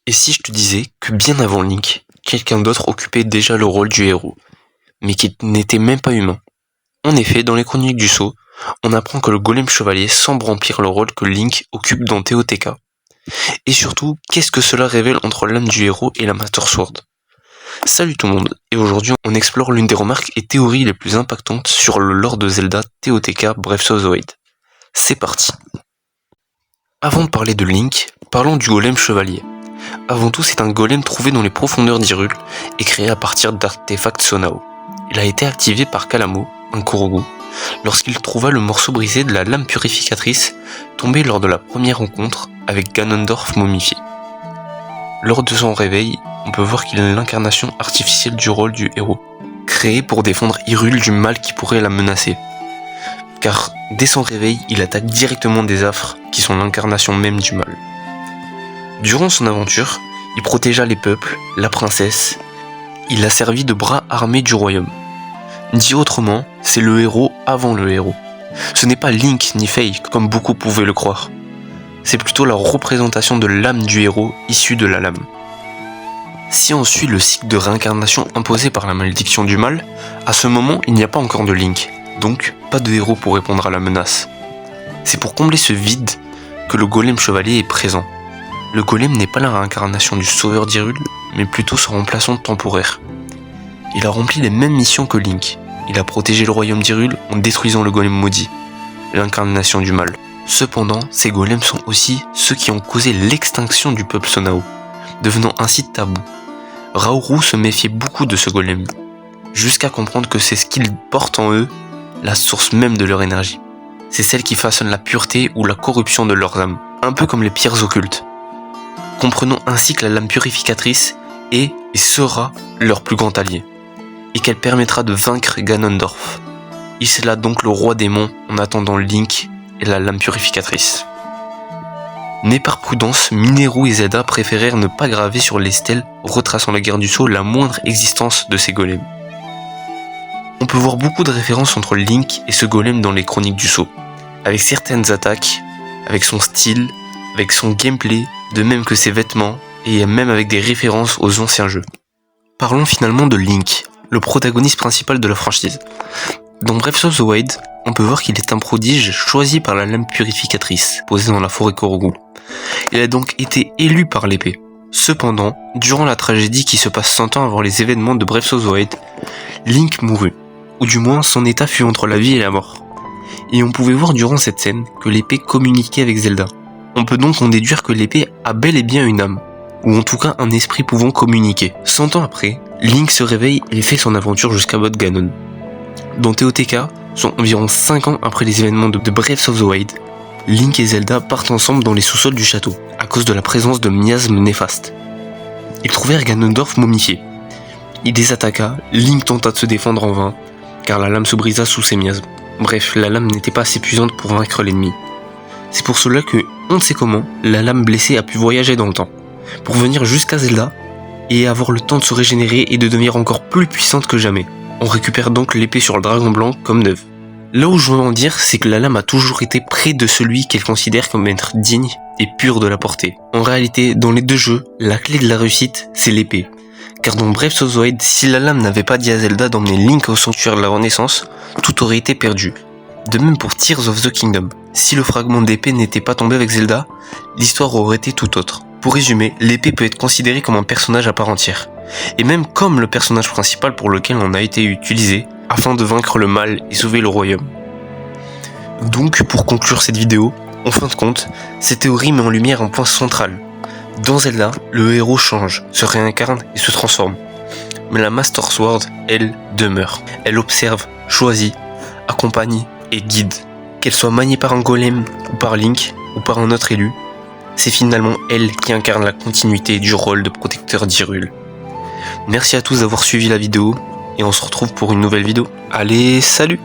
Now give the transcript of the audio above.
Et si je te disais que bien avant Link, quelqu'un d'autre occupait déjà le rôle du héros, mais qui n'était même pas humain? En effet, dans les Chroniques du Sceau, on apprend que le golem chevalier semble remplir le rôle que Link occupe dans TOTK. Et surtout, qu'est-ce que cela révèle entre l'âme du héros et la Master Sword? Salut tout le monde, et aujourd'hui on explore l'une des remarques et théories les plus impactantes sur le lore de Zelda TOTK Breath of the Wild. C'est parti. Avant de parler de Link, parlons du golem chevalier. Avant tout, c'est un golem trouvé dans les profondeurs d'Hyrule et créé à partir d'artefacts Sonao. Il a été activé par Kalamo, un Korogu, lorsqu'il trouva le morceau brisé de la lame purificatrice tombé lors de la première rencontre avec Ganondorf momifié. Lors de son réveil, on peut voir qu'il est l'incarnation artificielle du rôle du héros, créé pour défendre Hyrule du mal qui pourrait la menacer. Car dès son réveil, il attaque directement des affres qui sont l'incarnation même du mal. Durant son aventure, il protégea les peuples, la princesse, il a servi de bras armé du royaume. Dit autrement, c'est le héros avant le héros. Ce n'est pas Link ni Faye comme beaucoup pouvaient le croire. C'est plutôt la représentation de l'âme du héros issue de la lame. Si on suit le cycle de réincarnation imposé par la malédiction du mal, à ce moment il n'y a pas encore de Link, donc pas de héros pour répondre à la menace. C'est pour combler ce vide que le golem chevalier est présent. Le golem n'est pas la réincarnation du sauveur d'Hyrule, mais plutôt son remplaçant temporaire. Il a rempli les mêmes missions que Link. Il a protégé le royaume d'Hyrule en détruisant le golem maudit, l'incarnation du mal. Cependant, ces golems sont aussi ceux qui ont causé l'extinction du peuple Sonao, devenant ainsi tabou. Raoru se méfiait beaucoup de ce golem, jusqu'à comprendre que c'est ce qu'ils portent en eux, la source même de leur énergie. C'est celle qui façonne la pureté ou la corruption de leurs âmes, un peu comme les pierres occultes. Comprenons ainsi que la lame purificatrice est et sera leur plus grand allié, et qu'elle permettra de vaincre Ganondorf. Il est là donc le roi démon en attendant Link et la lame purificatrice. Nés par prudence, Mineru et Zelda préférèrent ne pas graver sur les stèles retraçant la guerre du Sceau la moindre existence de ces golems. On peut voir beaucoup de références entre Link et ce golem dans les Chroniques du Sceau, avec certaines attaques, avec son style, avec son gameplay, de même que ses vêtements, et même avec des références aux anciens jeux. Parlons finalement de Link, le protagoniste principal de la franchise. Dans Breath of the Wild, on peut voir qu'il est un prodige choisi par la lame purificatrice, posée dans la forêt Korogu. Il a donc été élu par l'épée. Cependant, durant la tragédie qui se passe 100 ans avant les événements de Breath of the Wild, Link mourut, ou du moins son état fut entre la vie et la mort. Et on pouvait voir durant cette scène que l'épée communiquait avec Zelda. On peut donc en déduire que l'épée a bel et bien une âme, ou en tout cas un esprit pouvant communiquer. 100 ans après, Link se réveille et fait son aventure jusqu'à Bod Ganon. Dans TOTK, soit environ 5 ans après les événements de Breath of the Wild, Link et Zelda partent ensemble dans les sous-sols du château, à cause de la présence de miasmes néfastes. Ils trouvèrent Ganondorf momifié. Il les attaqua, Link tenta de se défendre en vain, car la lame se brisa sous ces miasmes. Bref, la lame n'était pas assez puissante pour vaincre l'ennemi. C'est pour cela que, on ne sait comment, la lame blessée a pu voyager dans le temps, pour venir jusqu'à Zelda, et avoir le temps de se régénérer et de devenir encore plus puissante que jamais. On récupère donc l'épée sur le dragon blanc comme neuve. Là où je veux en dire, c'est que la lame a toujours été près de celui qu'elle considère comme être digne et pur de la porter. En réalité, dans les deux jeux, la clé de la réussite, c'est l'épée. Car dans Breath of the Wild, si la lame n'avait pas dit à Zelda d'emmener Link au sanctuaire de la Renaissance, tout aurait été perdu. De même pour Tears of the Kingdom. Si le fragment d'épée n'était pas tombé avec Zelda, l'histoire aurait été tout autre. Pour résumer, l'épée peut être considérée comme un personnage à part entière, et même comme le personnage principal pour lequel on a été utilisé, afin de vaincre le mal et sauver le royaume. Donc, pour conclure cette vidéo, en fin de compte, cette théorie met en lumière un point central. Dans Zelda, le héros change, se réincarne et se transforme. Mais la Master Sword, elle, demeure. Elle observe, choisit, accompagne et guide. Qu'elle soit maniée par un golem, ou par Link, ou par un autre élu, c'est finalement elle qui incarne la continuité du rôle de protecteur d'Hyrule. Merci à tous d'avoir suivi la vidéo, et on se retrouve pour une nouvelle vidéo. Allez, salut!